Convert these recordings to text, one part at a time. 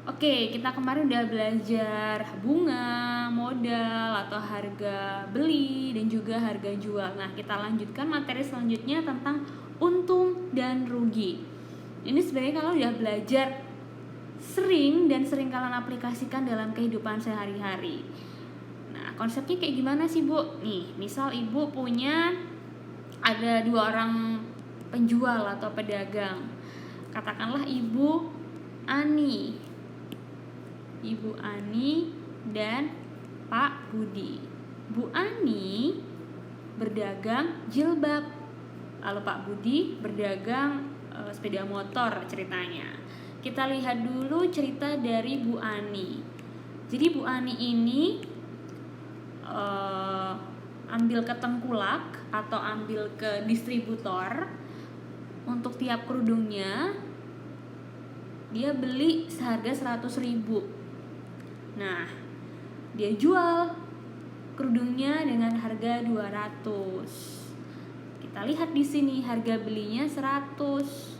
Oke, kita kemarin udah belajar bunga, modal, atau harga beli, dan juga harga jual. Nah, kita lanjutkan materi selanjutnya tentang untung dan rugi. Ini sebenarnya kalau udah belajar sering dan sering kalian aplikasikan dalam kehidupan sehari-hari. Nah, konsepnya kayak gimana sih, Bu? Nih, misal Ibu punya ada 2 orang penjual atau pedagang. Katakanlah Ibu Ani dan Pak Budi. Bu Ani berdagang jilbab, lalu Pak Budi berdagang sepeda motor ceritanya. Kita lihat dulu cerita dari Bu Ani. Jadi Bu Ani ini ambil ke tengkulak atau ambil ke distributor. Untuk tiap kerudungnya dia beli seharga 100.000. Nah, dia jual kerudungnya dengan harga 200. Kita lihat di sini harga belinya 100.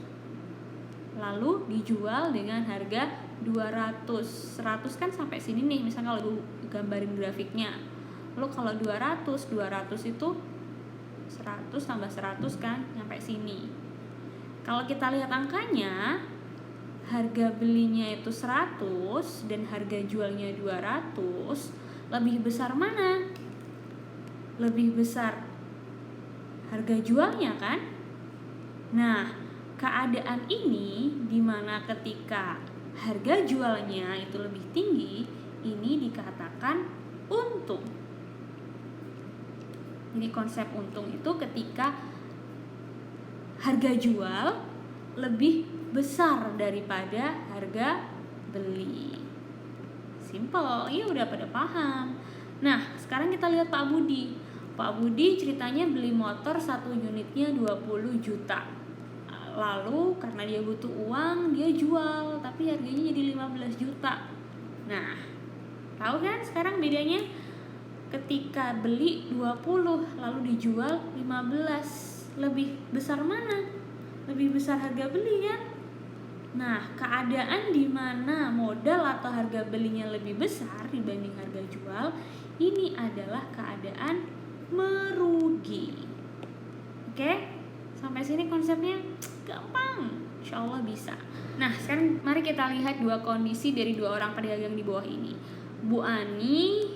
Lalu dijual dengan harga 200. 100 kan sampai sini nih, misalnya kalau gambarin grafiknya. Lalu kalau 200 itu 100 tambah 100 kan sampai sini. Kalau kita lihat angkanya, harga belinya itu 100 dan harga jualnya 200, lebih besar mana? Lebih besar harga jualnya kan? Nah, keadaan ini dimana ketika harga jualnya itu lebih tinggi, ini dikatakan untung. Jadi konsep untung itu ketika harga jual lebih besar daripada harga beli. Simple, ya udah pada paham. Nah, sekarang kita lihat Pak Budi. Pak Budi ceritanya beli motor 1 unitnya 20 juta. Lalu karena dia butuh uang, dia jual, tapi harganya jadi 15 juta. Nah, tahu kan sekarang bedanya? Ketika beli 20 lalu dijual 15, lebih besar mana? Lebih besar harga beli kan? Nah, keadaan di mana modal atau harga belinya lebih besar dibanding harga jual, ini adalah keadaan merugi. Oke? Sampai sini konsepnya gampang. Insya Allah bisa. Nah, sekarang mari kita lihat 2 kondisi dari 2 orang pedagang di bawah ini. Bu Ani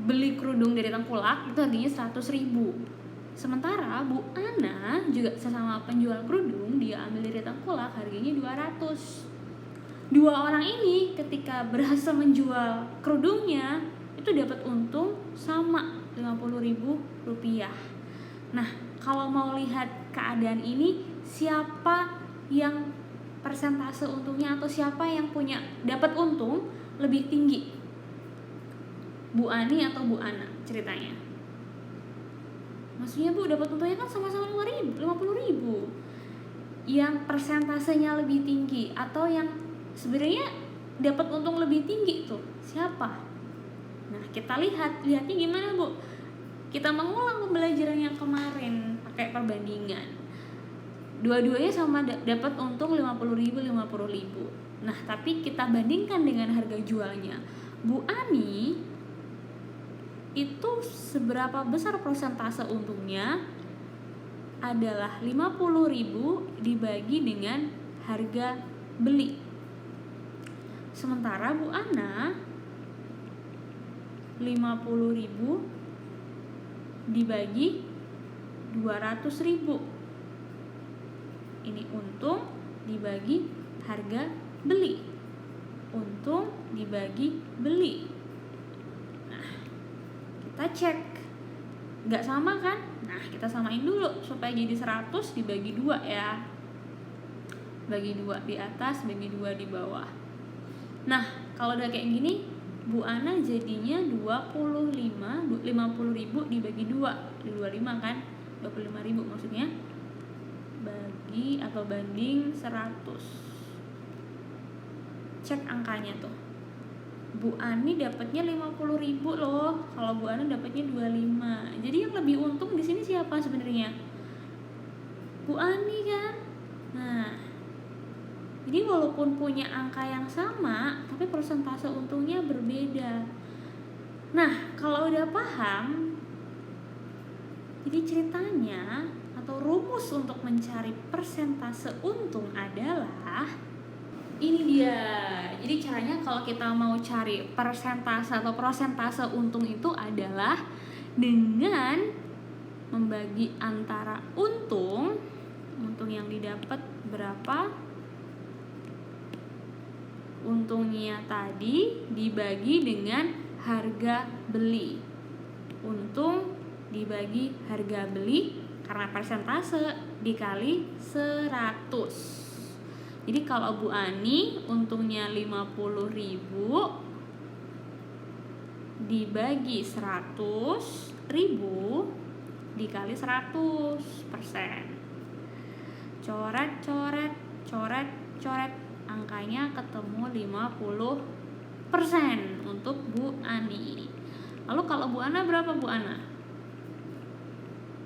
beli kerudung dari tengkulak itu harganya 100.000. Sementara Bu Ana juga sesama penjual kerudung, dia ambil dari tengkulak harganya 200. 2 orang ini ketika berhasil menjual kerudungnya itu dapat untung sama 50.000 rupiah. Nah, kalau mau lihat keadaan ini, siapa yang persentase untungnya atau siapa yang punya dapat untung lebih tinggi? Bu Ani atau Bu Ana ceritanya? Maksudnya Bu, dapat untungnya kan sama-sama 50.000. Yang persentasenya lebih tinggi atau yang sebenarnya dapat untung lebih tinggi tuh siapa? Nah, kita lihatnya gimana Bu? Kita mengulang pembelajaran yang kemarin pakai perbandingan. Dua-duanya sama dapat untung 50.000. Nah, tapi kita bandingkan dengan harga jualnya. Bu Ani itu seberapa besar persentase untungnya? Adalah 50.000 dibagi dengan harga beli. Sementara Bu Ana 50.000 dibagi 200.000. Ini untung dibagi harga beli. Untung dibagi beli. Nah, kita cek. Nggak sama kan? Nah, kita samain dulu supaya jadi 100 dibagi 2 ya. Bagi 2 di atas, bagi 2 di bawah. Nah, kalau udah kayak gini, Bu Ana jadinya 50.000 dibagi 2. 25 kan? 25.000 maksudnya. Bagi atau banding 100. Cek angkanya tuh. Bu Ani dapatnya 50.000 loh. Kalau Bu Ana dapatnya 25. Jadi yang lebih untung di sini siapa sebenarnya? Bu Ani kan? Nah, Jadi walaupun punya angka yang sama, tapi persentase untungnya berbeda. Nah, kalau udah paham, jadi ceritanya atau rumus untuk mencari persentase untung adalah ini dia. Jadi caranya kalau kita mau cari persentase atau prosentase untung itu adalah dengan membagi antara untung yang didapat berapa, untungnya tadi dibagi dengan harga beli. Untung dibagi harga beli karena persentase dikali 100. Jadi kalau Bu Ani untungnya 50.000 dibagi 100.000 dikali 100%. Coret, angkanya ketemu 50% untuk Bu Ani. Lalu kalau Bu Ana berapa Bu Ana?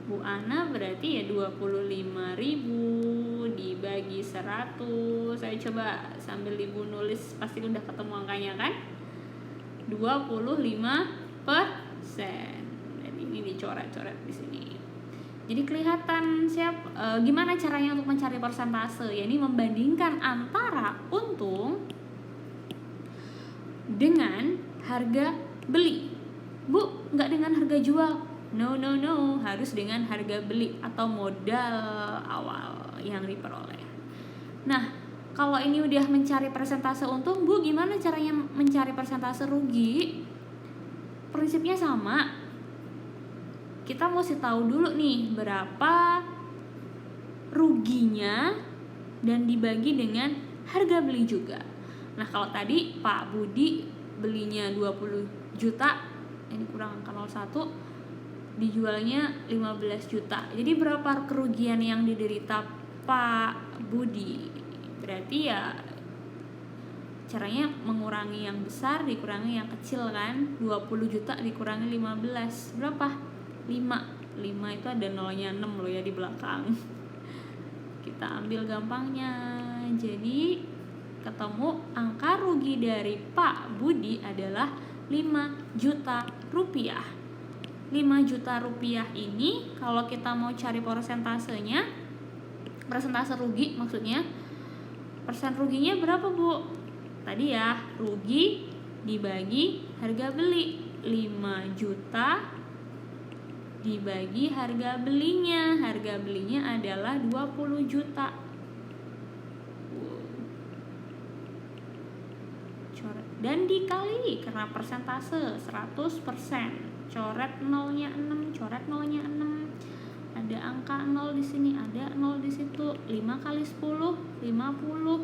Bu Ana berarti ya 25.000 dibagi 100. Saya coba sambil Ibu nulis, pasti udah ketemu angkanya kan? 25%. Dan ini dicoret-coret di sini. Jadi kelihatan gimana caranya untuk mencari persentase, yakni membandingkan antara untung dengan harga beli. Bu, nggak dengan harga jual. No, harus dengan harga beli atau modal awal yang diperoleh. Nah, kalau ini udah mencari persentase untung, Bu, gimana caranya mencari persentase rugi? Prinsipnya sama. Kita mesti tahu dulu nih berapa ruginya dan dibagi dengan harga beli juga. Nah, kalau tadi Pak Budi belinya 20 juta, ini kurang angka 01, dijualnya 15 juta. Jadi berapa kerugian yang diderita Pak Budi? Berarti ya caranya mengurangi yang besar dikurangi yang kecil kan. 20 juta dikurangi 15, berapa? 5 itu ada nolnya 6 loh ya di belakang. Kita ambil gampangnya. Jadi ketemu angka rugi dari Pak Budi adalah 5 juta rupiah. 5 juta rupiah ini kalau kita mau cari persentasenya, persentase rugi maksudnya, persen ruginya berapa Bu? Tadi ya, rugi dibagi harga beli. 5 juta dibagi harga belinya. Harga belinya adalah 20 juta. Dan dikali karena persentase 100%. Coret nolnya 6, coret nolnya 6. Ada angka 0 di sini, ada 0 di situ. 5 kali 10, 50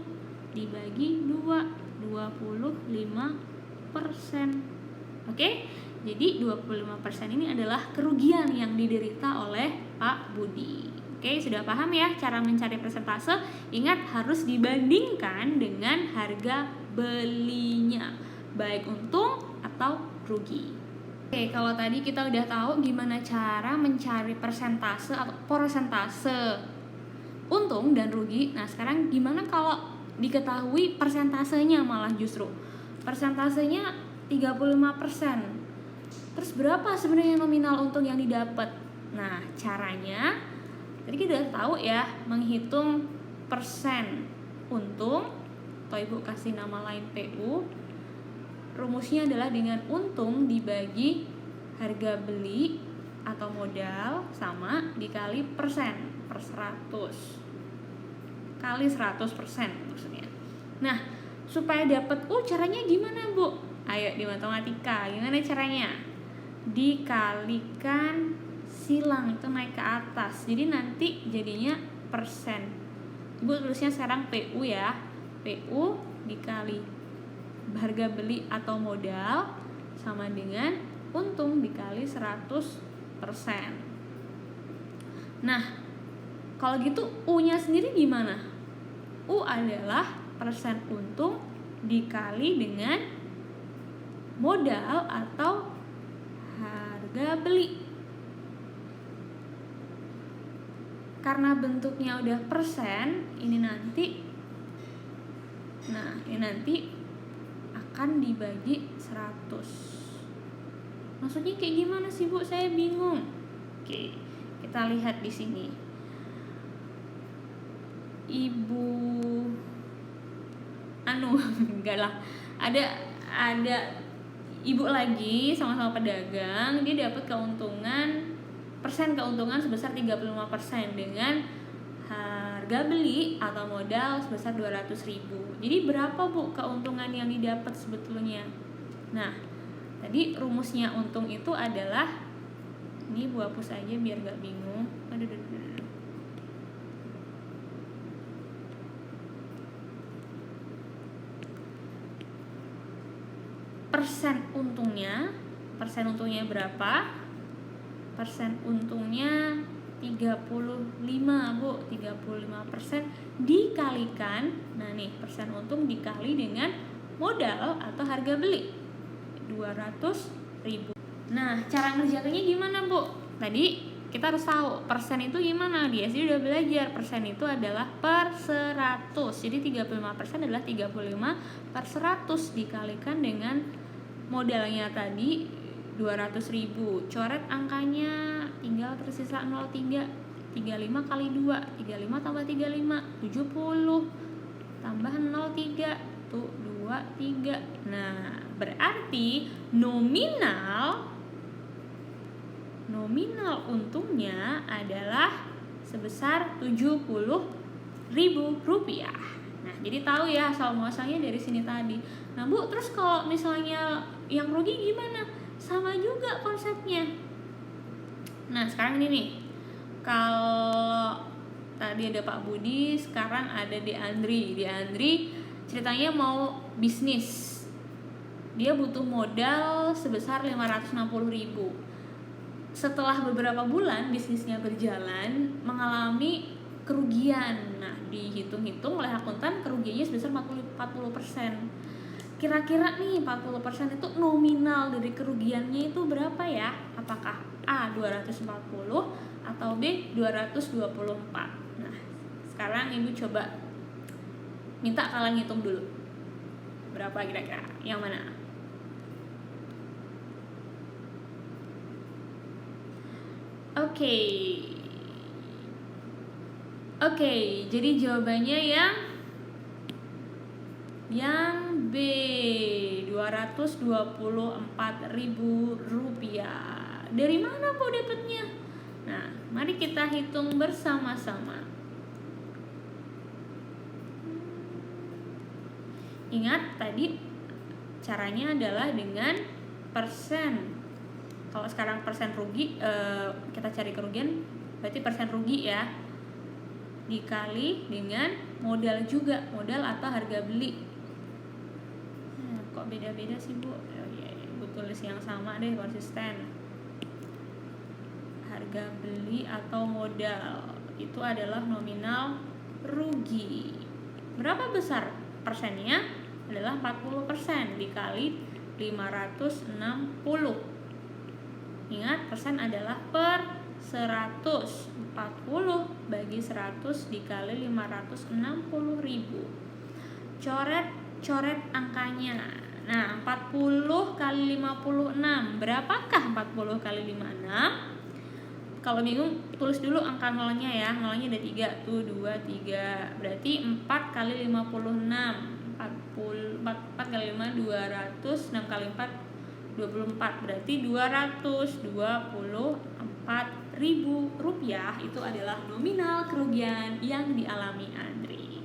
dibagi 2, 25%. Oke? Jadi 25% ini adalah kerugian yang diderita oleh Pak Budi. Oke, sudah paham ya cara mencari persentase? Ingat harus dibandingkan dengan harga belinya, baik untung atau rugi. Oke, kalau tadi kita udah tahu gimana cara mencari persentase atau persentase untung dan rugi. Nah, sekarang gimana kalau diketahui persentasenya malah justru? Persentasenya 35%. Terus berapa sebenarnya nominal untung yang didapat? Nah, caranya tadi kita udah tahu ya, menghitung persen untung atau Ibu kasih nama lain PU. Rumusnya adalah dengan untung dibagi harga beli atau modal sama dikali persen per 100 kali 100% maksudnya. Nah, supaya dapat caranya gimana Bu? Ayo di matematika, gimana caranya? Dikalikan silang itu naik ke atas, jadi nanti jadinya persen. Ibu tulisnya sekarang PU ya, PU dikali harga beli atau modal sama dengan untung dikali 100%. Nah, kalau gitu U nya sendiri gimana? U adalah persen untung dikali dengan modal atau harga beli. Karena bentuknya udah persen, ini nanti Nah, ini nanti akan dibagi 100. Maksudnya kayak gimana sih Bu? Saya bingung. Oke, kita lihat di sini. Ibu enggak lah. Ada ibu lagi sama-sama pedagang, dia dapat keuntungan sebesar 35% dengan harga beli atau modal sebesar 200.000. Jadi berapa Bu keuntungan yang didapat sebetulnya? Nah, tadi rumusnya untung itu adalah, ini Bu hapus aja biar gak bingung. Persen untungnya berapa? Persen untungnya 35 Bu, 35% dikalikan, nah nih persen untung dikali dengan modal atau harga beli 200.000. Nah, cara ngerjakannya gimana Bu? Tadi kita harus tahu persen itu gimana. Di SD udah belajar persen itu adalah per 100. Jadi 35% adalah 35/100 dikalikan dengan modalnya tadi 200.000. Coret angkanya, tinggal tersisa 03. 35 kali 2, 35 tambah 35, 70 tambah 03 tuh 23. Nah, berarti nominal untungnya adalah sebesar 70.000 rupiah. Nah, jadi tahu ya asal muasalnya dari sini tadi. Nah Bu, terus kalau misalnya yang rugi gimana? Sama juga konsepnya. Nah, sekarang ini nih, kalau tadi ada Pak Budi, sekarang ada Deandri ceritanya mau bisnis. Dia butuh modal sebesar 560.000. Setelah beberapa bulan bisnisnya berjalan, mengalami kerugian. Nah, dihitung-hitung oleh akuntan kerugiannya sebesar 40%. Kira-kira nih 40% itu nominal dari kerugiannya itu berapa ya? Apakah A 240 atau B 224? Nah, sekarang Ibu coba minta kalian hitung dulu. Berapa kira-kira? Yang mana? Oke, jadi jawabannya yang B, 224.000 rupiah. Dari mana Bu dapatnya? Nah, mari kita hitung bersama-sama. Ingat tadi caranya adalah dengan persen. Kalau sekarang persen rugi, kita cari kerugian, berarti persen rugi ya, dikali dengan modal juga, modal atau harga beli. Kok beda-beda sih Bu? Ibu tulis yang sama deh, konsisten. Harga beli atau modal itu adalah nominal rugi. Berapa besar persennya? Adalah 40% dikali 560. Ingat, persen adalah per 100. 40 bagi 100 dikali 560.000. Coret angkanya. Nah, 40 kali 56. Berapakah 40 kali 56? Kalau bingung, tulis dulu angka nolnya ya. Nolnya ada 3. Tuh, 2, 3. Berarti 4 kali 56. 4 kali 5, 200. 6 kali 4, 24. Berarti 224.000 rupiah itu adalah nominal kerugian yang dialami Andri.